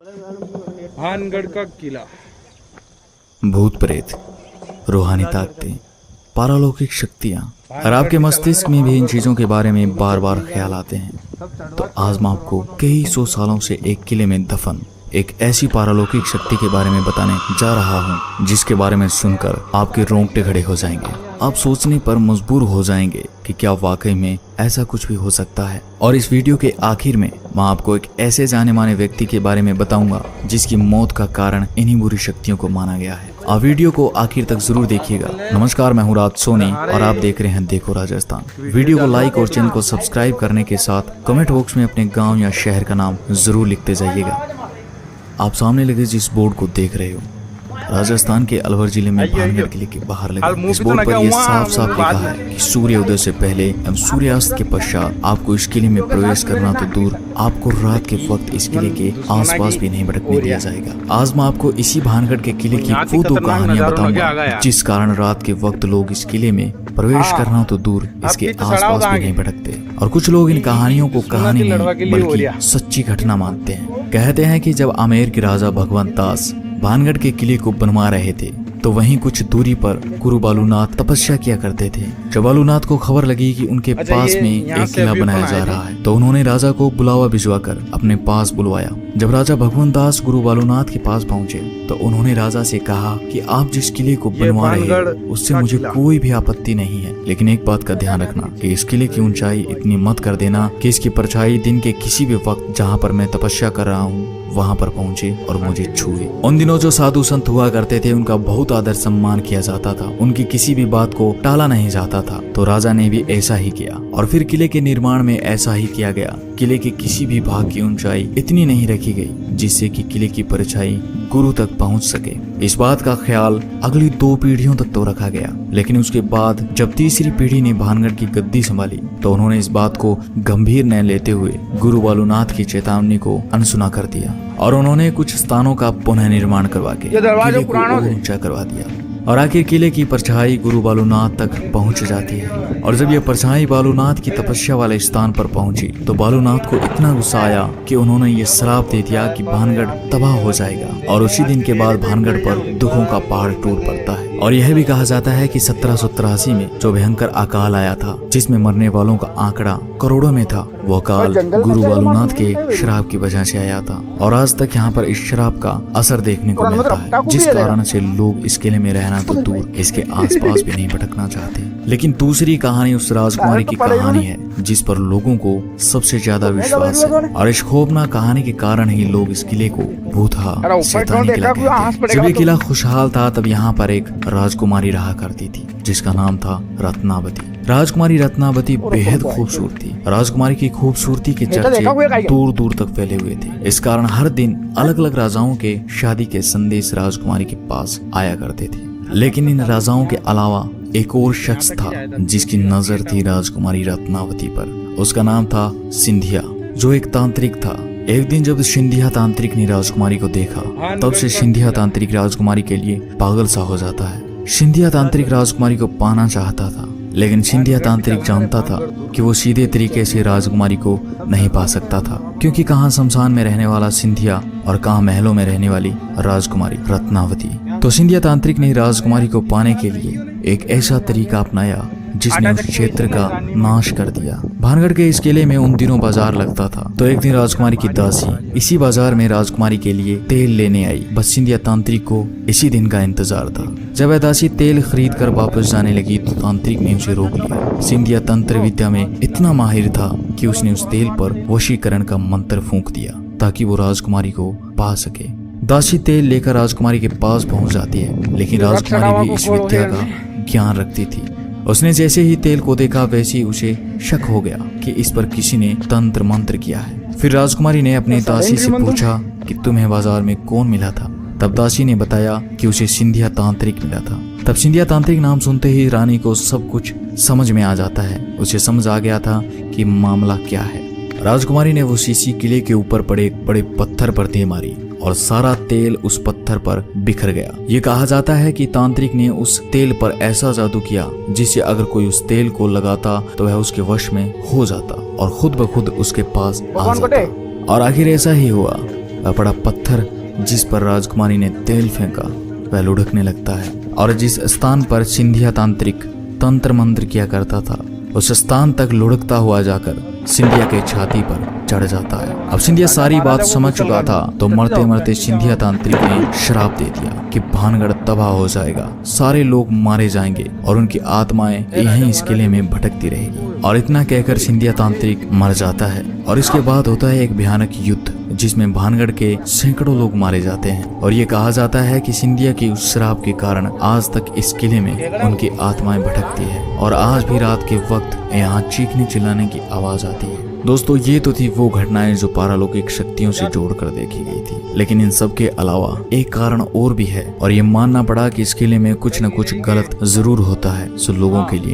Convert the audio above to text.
भानगढ़ का किला। भूत प्रेत, रूहानी ताकतें, पारलौकिक शक्तियाँ और आपके मस्तिष्क में भी इन चीज़ों के बारे में बार बार ख्याल आते हैं। तो आज मैं आपको कई सौ सालों से एक किले में दफन एक ऐसी पारलौकिक शक्ति के बारे में बताने जा रहा हूँ जिसके बारे में सुनकर आपके रोंगटे खड़े हो जाएंगे। आप सोचने पर मजबूर हो जाएंगे कि क्या वाकई में ऐसा कुछ भी हो सकता है। और इस वीडियो के आखिर में मैं आपको एक ऐसे जाने माने व्यक्ति के बारे में बताऊंगा जिसकी मौत का कारण इन्हीं बुरी शक्तियों को माना गया है। आप वीडियो को आखिर तक जरूर देखिएगा। नमस्कार, मैं हूँ राज सोनी और आप देख रहे हैं देखो राजस्थान। वीडियो को लाइक और चैनल को सब्सक्राइब करने के साथ कमेंट बॉक्स में अपने गाँव या शहर का नाम जरूर लिखते जाइएगा। आप सामने लगे जिस बोर्ड को देख रहे हो, राजस्थान के अलवर जिले में भानगढ़ किले के बाहर लगे इस बोर्ड पर यह साफ साफ लिखा है कि सूर्योदय से पहले एवं सूर्यास्त के पश्चात आपको इस किले में प्रवेश करना तो दूर, आपको रात के वक्त इस किले के आसपास भी नहीं भटकने दिया जाएगा। आज मैं आपको इसी भानगढ़ के किले की वो दो कहानियां बताऊंगा जिस कारण रात के वक्त लोग इस किले में प्रवेश करना तो दूर इसके आसपास भी नहीं भटकते। और कुछ लोग इन कहानियों को कहानी नहीं बल्कि सच्ची घटना मानते हैं। कहते हैं कि जब आमेर के राजा भगवंत दास भानगढ़ के किले को बनवा रहे थे तो वहीं कुछ दूरी पर गुरु बालूनाथ तपस्या किया करते थे। जब बालूनाथ को खबर लगी कि उनके पास में एक किला बनाया जा रहा है तो उन्होंने राजा को बुलावा भिजवाकर अपने पास बुलवाया। जब राजा भगवंत दास गुरु बालूनाथ के पास पहुंचे तो उन्होंने राजा से कहा कि आप जिस किले को बनवा रहे हैं उससे मुझे कोई भी आपत्ति नहीं है, लेकिन एक बात का ध्यान रखना कि इस किले की ऊंचाई इतनी मत कर देना कि इसकी परछाई दिन के किसी भी वक्त जहाँ पर मैं तपस्या कर रहा हूँ वहाँ पर पहुँचे और मुझे छुए। उन दिनों जो साधु संत हुआ करते थे उनका बहुत आदर सम्मान किया जाता था, उनकी किसी भी बात को टाला नहीं जाता था। तो राजा ने भी ऐसा ही किया और फिर किले के निर्माण में ऐसा ही किया गया। किले के किसी भी भाग की ऊंचाई इतनी नहीं रखी गई जिससे कि किले की परछाई गुरु तक पहुंच सके। इस बात का ख्याल अगली 2 पीढ़ियों तक तो रखा गया, लेकिन उसके बाद जब तीसरी पीढ़ी ने भानगढ़ की गद्दी संभाली तो उन्होंने इस बात को गंभीर न लेते हुए गुरु बालूनाथ की चेतावनी को अनसुना कर दिया और उन्होंने कुछ स्थानों का पुनः निर्माण करवा के किले को और ऊंचा करवा दिया। और आखिर किले की परछाई गुरु बालूनाथ तक पहुंच जाती है। और जब यह परछाई बालूनाथ की तपस्या वाले स्थान पर पहुंची तो बालूनाथ को इतना गुस्सा आया कि उन्होंने ये श्राप दे दिया कि भानगढ़ तबाह हो जाएगा। और उसी दिन के बाद भानगढ़ पर दुखों का पहाड़ टूट पड़ता है। और यह भी कहा जाता है कि 1783 में जो भयंकर अकाल आया था जिसमें मरने वालों का आंकड़ा करोड़ों में था, वो अकाल गुरु बालूनाथ के श्राप की वजह से आया था। और आज तक यहाँ पर इस श्राप का असर देखने को मिलता है, जिस कारण से लोग इस किले में रहना तो दूर इसके आसपास भी नहीं भटकना चाहते। लेकिन दूसरी कहानी उस राजकुमारी की कहानी है जिस पर लोगों को सबसे ज्यादा विश्वास है। और इस खौफनाक कहानी के कारण ही लोग इस किले को भूतहा शैतानी किला कहते हैं। जब ये किला खुशहाल था तब यहाँ पर एक राजकुमारी रहा करती थी जिसका नाम था रत्नावती। राजकुमारी रत्नावती बेहद खूबसूरत थी। राजकुमारी की खूबसूरती के चर्चे दूर दूर तक फैले हुए थे। इस कारण हर दिन अलग अलग राजाओं के शादी के संदेश राजकुमारी के पास आया करते थे। लेकिन इन राजाओं के अलावा एक और शख्स था जिसकी नजर थी राजकुमारी रत्नावती पर। उसका नाम था सिंधिया, जो एक तांत्रिक था। एक दिन जब सिंधिया तांत्रिक ने राजकुमारी को देखा तब से सिंधिया तांत्रिक राजकुमारी के लिए पागल सा हो जाता है। सिंधिया तांत्रिक राजकुमारी को पाना चाहता था, लेकिन सिंधिया तांत्रिक जानता था कि वो सीधे तरीके से राजकुमारी को नहीं पा सकता था, क्योंकि कहाँ शमशान में रहने वाला सिंधिया और कहाँ महलों में रहने वाली राजकुमारी रत्नावती। तो सिंधिया तांत्रिक ने राजकुमारी को पाने के लिए एक ऐसा तरीका अपनाया जिसने उस क्षेत्र का नाश कर दिया। भानगढ़ के इस किले में उन दिनों बाजार लगता था। तो एक दिन राजकुमारी की दासी इसी बाजार में राजकुमारी के लिए तेल लेने आई। बस सिंधिया तांत्रिक को इसी दिन का इंतजार था। जब वह दासी तेल खरीद कर वापस जाने लगी तो तांत्रिक ने उसे रोक लिया। सिंधिया तंत्र विद्या में इतना माहिर था कि उसने उस तेल पर वशीकरण का मंत्र फूंक दिया ताकि वो राजकुमारी को पा सके। दासी तेल लेकर राजकुमारी के पास पहुंच जाती है, लेकिन राजकुमारी भी इस विद्या का ज्ञान रखती थी। उसने जैसे ही तेल को देखा वैसे ही उसे शक हो गया कि इस पर किसी ने तंत्र मंत्र किया है। फिर राजकुमारी ने अपने दासी से पूछा कि तुम्हें बाजार में कौन मिला था। तब दासी ने बताया कि उसे सिंधिया तांत्रिक मिला था। तब सिंधिया तांत्रिक नाम सुनते ही रानी को सब कुछ समझ में आ जाता है। उसे समझ आ गया था कि मामला क्या है। राजकुमारी ने वो शीशी किले के ऊपर पड़े एक बड़े पत्थर पर दे मारी और सारा तेल उस पत्थर पर बिखर गया। ये कहा जाता है कि तांत्रिक ने उस तेल पर ऐसा जादू किया जिससे अगर कोई उस तेल को लगाता तो वह उसके वश में हो जाता और खुद ब खुद उसके पास आ जाता। और आखिर ऐसा ही हुआ। पड़ा पत्थर जिस पर राजकुमारी ने तेल फेंका वह लुढ़कने लगता है और जिस स्थान पर सिंधिया तांत्रिक तंत्र मंत्र किया करता था उस स्थान तक लुढ़कता हुआ जाकर सिंधिया के छाती पर चढ़ जाता है। अब सिंधिया सारी बात समझ चुका था तो मरते मरते सिंधिया तांत्रिक ने श्राप दे दिया कि भानगढ़ तबाह हो जाएगा, सारे लोग मारे जाएंगे और उनकी आत्माएं यहीं इस किले में भटकती रहेगी। और इतना कहकर सिंधिया तांत्रिक मर जाता है और इसके बाद होता है एक भयानक युद्ध जिसमें भानगढ़ के सैकड़ों लोग मारे जाते हैं। और ये कहा जाता है कि सिंधिया की उस श्राप के कारण आज तक इस किले में उनकी आत्माएं भटकती है और आज भी रात के वक्त यहाँ चीखने चिल्लाने की आवाज आती है। दोस्तों ये तो थी वो घटनाएं जो पारालौकिक शक्तियों से जोड़कर देखी गई थी, लेकिन इन सब के अलावा एक कारण और भी है और ये मानना पड़ा कि इस किले में कुछ न कुछ गलत जरूर होता है। सो लोगों के लिए